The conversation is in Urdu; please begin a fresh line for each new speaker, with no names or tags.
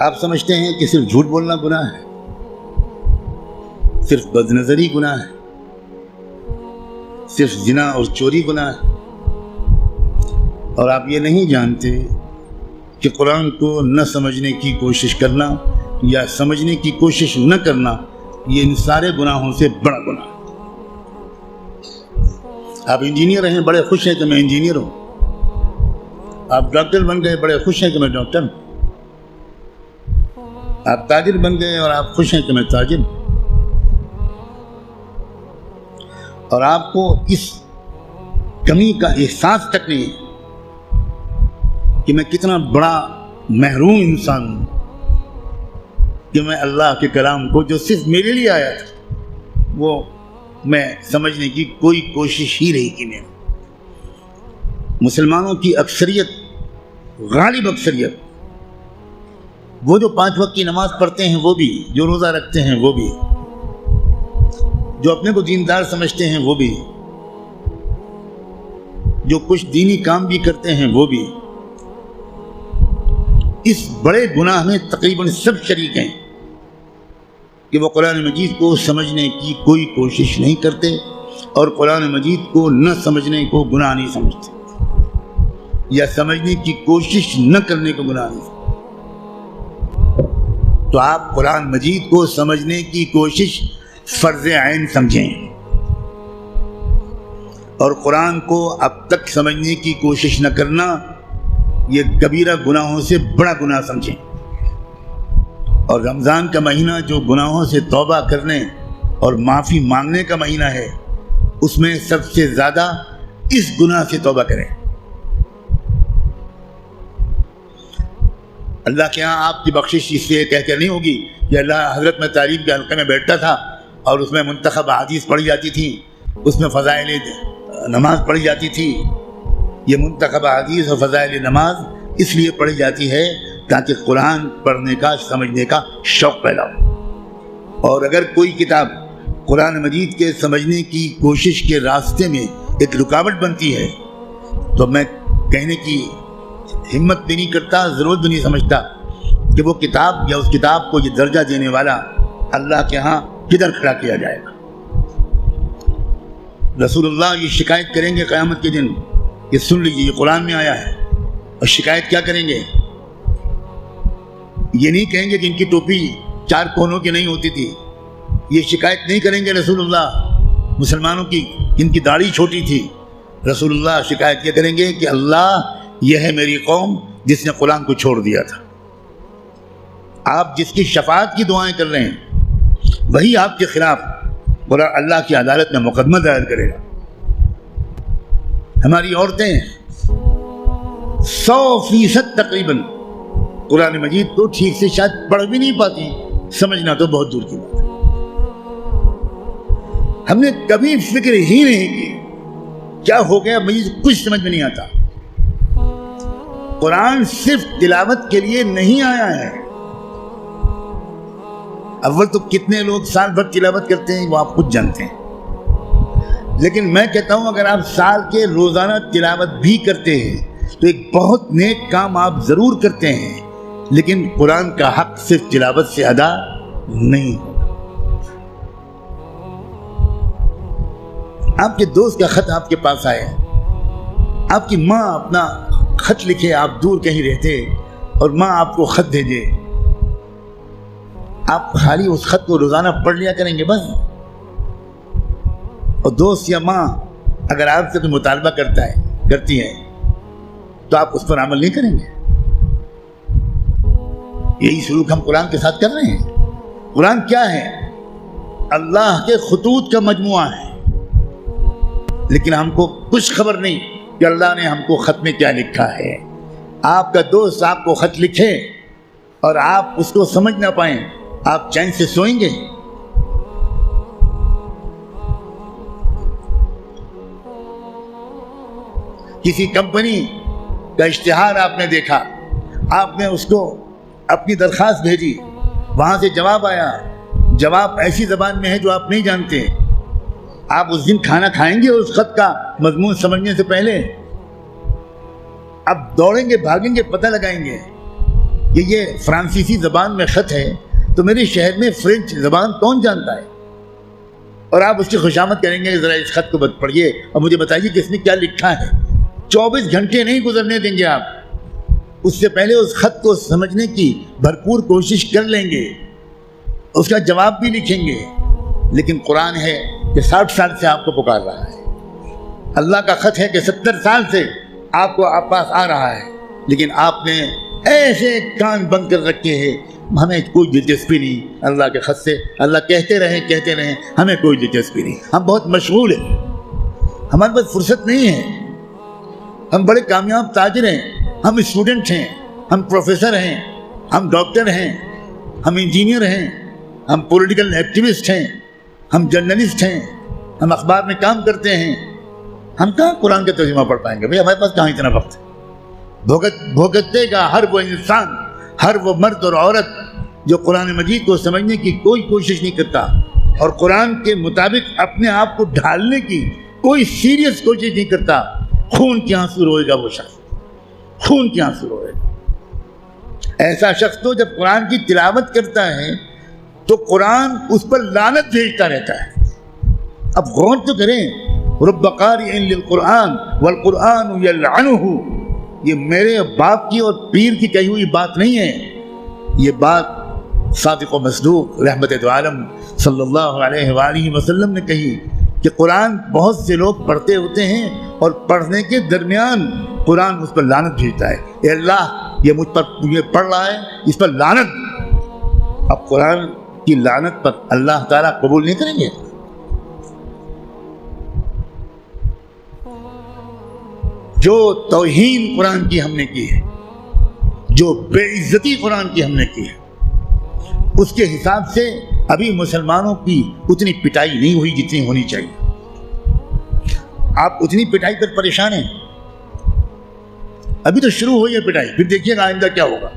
آپ سمجھتے ہیں کہ صرف جھوٹ بولنا گناہ ہے، صرف بد نظری گناہ ہے، صرف زنا اور چوری گناہ ہے، اور آپ یہ نہیں جانتے کہ قرآن کو نہ سمجھنے کی کوشش کرنا یا سمجھنے کی کوشش نہ کرنا یہ ان سارے گناہوں سے بڑا گناہ ہے۔ آپ انجینئر ہیں، بڑے خوش ہیں کہ میں انجینئر ہوں، آپ ڈاکٹر بن گئے، بڑے خوش ہیں کہ میں ڈاکٹر ہوں، آپ تاجر بن گئے اور آپ خوش ہیں کہ میں تاجر ہوں، اور آپ کو اس کمی کا احساس تک نہیں ہے کہ میں کتنا بڑا محروم انسان ہوں کہ میں اللہ کے کلام کو جو صرف میرے لیے آیا تھا وہ میں سمجھنے کی کوئی کوشش ہی نہیں کی۔ میں مسلمانوں کی اکثریت، غالب اکثریت، وہ جو 5 وقت کی نماز پڑھتے ہیں وہ بھی، جو روزہ رکھتے ہیں وہ بھی، جو اپنے کو دیندار سمجھتے ہیں وہ بھی، جو کچھ دینی کام بھی کرتے ہیں وہ بھی، اس بڑے گناہ میں تقریباً سب شریک ہیں کہ وہ قرآن مجید کو سمجھنے کی کوئی کوشش نہیں کرتے اور قرآن مجید کو نہ سمجھنے کو گناہ نہیں سمجھتے یا سمجھنے کی کوشش نہ کرنے کو گناہ نہیں سمجھتے۔ تو آپ قرآن مجید کو سمجھنے کی کوشش فرض عین سمجھیں اور قرآن کو اب تک سمجھنے کی کوشش نہ کرنا یہ کبیرہ گناہوں سے بڑا گناہ سمجھیں۔ اور رمضان کا مہینہ جو گناہوں سے توبہ کرنے اور معافی مانگنے کا مہینہ ہے، اس میں سب سے زیادہ اس گناہ سے توبہ کریں۔ اللہ کے ہاں آپ کی بخشش اس سے کہہ کر نہیں ہوگی کہ اللہ حضرت میں تعلیم کے حلقے میں بیٹھتا تھا اور اس میں منتخب احادیث پڑھی جاتی تھی، اس میں فضائل نماز پڑھی جاتی تھی۔ یہ منتخب احادیث اور فضائل نماز اس لیے پڑھی جاتی ہے تاکہ قرآن پڑھنے کا، سمجھنے کا شوق پیدا ہو۔ اور اگر کوئی کتاب قرآن مجید کے سمجھنے کی کوشش کے راستے میں ایک رکاوٹ بنتی ہے تو میں کہنے کی ہمت بھی نہیں کرتا، ضرورت بھی نہیں سمجھتا کہ وہ کتاب یا اس کتاب کو یہ درجہ دینے والا اللہ کے ہاں کدھر کھڑا کیا جائے گا۔ رسول اللہ یہ شکایت کریں گے قیامت کے دن کہ سن لیجیے یہ قرآن میں آیا ہے، اور شکایت کیا کریں گے؟ یہ نہیں کہیں گے کہ ان کی ٹوپی 4 کونوں کی نہیں ہوتی تھی، یہ شکایت نہیں کریں گے رسول اللہ مسلمانوں کی ان کی داڑھی چھوٹی تھی۔ رسول اللہ شکایت یہ کریں گے کہ اللہ یہ ہے میری قوم جس نے قرآن کو چھوڑ دیا تھا۔ آپ جس کی شفاعت کی دعائیں کر رہے ہیں وہی آپ کے خلاف اللہ کی عدالت میں مقدمہ دائر کرے گا۔ ہماری عورتیں 100% تقریباً قرآن مجید کو ٹھیک سے شاید پڑھ بھی نہیں پاتی، سمجھنا تو بہت دور کی بات ہے۔ ہم نے کبھی فکر ہی نہیں کی کیا ہو گیا، مجھے کچھ سمجھ میں نہیں آتا۔ قرآن صرف تلاوت کے لیے نہیں آیا ہے۔ اول تو کتنے لوگ سال بھر تلاوت کرتے ہیں وہ آپ خود جانتے ہیں، لیکن میں کہتا ہوں اگر آپ سال کے روزانہ تلاوت بھی کرتے ہیں تو ایک بہت نیک کام آپ ضرور کرتے ہیں، لیکن قرآن کا حق صرف تلاوت سے ادا نہیں ہوگا۔ آپ کے دوست کا خط آپ کے پاس آئے، آپ کی ماں اپنا خط لکھے، آپ دور کہیں رہتے اور ماں آپ کو خط بھیجے، آپ خالی اس خط کو روزانہ پڑھ لیا کریں گے بس؟ اور دوست یا ماں اگر آپ سے کوئی مطالبہ کرتی ہے تو آپ اس پر عمل نہیں کریں گے؟ یہی سلوک ہم قرآن کے ساتھ کر رہے ہیں۔ قرآن کیا ہے؟ اللہ کے خطوط کا مجموعہ ہے، لیکن ہم کو کچھ خبر نہیں کہ اللہ نے ہم کو خط میں کیا لکھا ہے۔ آپ کا دوست آپ کو خط لکھے اور آپ اس کو سمجھ نہ پائیں، آپ چین سے سوئیں گے؟ کسی کمپنی کا اشتہار آپ نے دیکھا، آپ نے اس کو اپنی درخواست بھیجی، وہاں سے جواب آیا، جواب ایسی زبان میں ہے جو آپ نہیں جانتے، آپ اس دن کھانا کھائیں گے اس خط کا مضمون سمجھنے سے پہلے؟ اب دوڑیں گے، بھاگیں گے، پتہ لگائیں گے یہ فرانسیسی زبان میں خط ہے تو میرے شہر میں فرینچ زبان کون جانتا ہے؟ اور آپ اس کی خوشامد کریں گے ذرا اس خط کو پڑھیے اور مجھے بتائیے کہ اس نے کیا لکھا ہے۔ 24 گھنٹے نہیں گزرنے دیں گے آپ، اس سے پہلے اس خط کو سمجھنے کی بھرپور کوشش کر لیں گے، اس کا جواب بھی لکھیں گے۔ لیکن قرآن ہے کہ 60 سال سے آپ کو پکار رہا ہے، اللہ کا خط ہے کہ 70 سال سے آپ کو آپ پاس آ رہا ہے، لیکن آپ نے ایسے کان بند کر رکھے ہیں، ہمیں کوئی دلچسپی نہیں اللہ کے خط سے، اللہ کہتے رہیں ہمیں کوئی دلچسپی نہیں، ہم بہت مشغول ہیں، ہمارے پاس فرصت نہیں ہے، ہم بڑے کامیاب تاجر ہیں، ہم اسٹوڈنٹ ہیں، ہم پروفیسر ہیں، ہم ڈاکٹر ہیں، ہم انجینئر ہیں، ہم پولیٹیکل ایکٹیوسٹ ہیں، ہم جرنلسٹ ہیں، ہم اخبار میں کام کرتے ہیں، ہم کہاں قرآن کا ترجمہ پڑھ پائیں گے؟ بھئی ہمارے پاس کہاں اتنا وقت ہے؟ بھگتنے کا ہر وہ انسان، ہر وہ مرد اور عورت جو قرآن مجید کو سمجھنے کی کوئی کوشش نہیں کرتا اور قرآن کے مطابق اپنے آپ کو ڈھالنے کی کوئی سیریس کوشش نہیں کرتا، خون کے آنسو روئے گا وہ شخص، خون کے آنسو روئے گا۔ ایسا شخص تو جب قرآن کی تلاوت کرتا ہے تو قرآن اس پر لعنت بھیجتا رہتا ہے۔ اب غور تو کریں، رب قارئ للقرآن والقرآن یلعنہ، یہ میرے باپ کی اور پیر کی کہی ہوئی بات نہیں ہے، یہ بات صادق و مصدوق رحمت دو عالم صلی اللہ علیہ وآلہ وسلم نے کہی کہ قرآن بہت سے لوگ پڑھتے ہوتے ہیں اور پڑھنے کے درمیان قرآن اس پر لعنت بھیجتا ہے، اے اللہ یہ مجھ پر یہ پڑھ رہا ہے، اس پر لعنت۔ اب قرآن کی لعنت پر اللہ تعالیٰ قبول نہیں کریں گے؟ جو توہین قرآن کی ہم نے کی ہے، جو بے عزتی قرآن کی ہم نے کی ہے، اس کے حساب سے ابھی مسلمانوں کی اتنی پٹائی نہیں ہوئی جتنی ہونی چاہیے۔ آپ اتنی پٹائی پر پریشان ہیں، ابھی تو شروع ہوئی ہے پٹائی، پھر دیکھیے گا آئندہ کیا ہوگا۔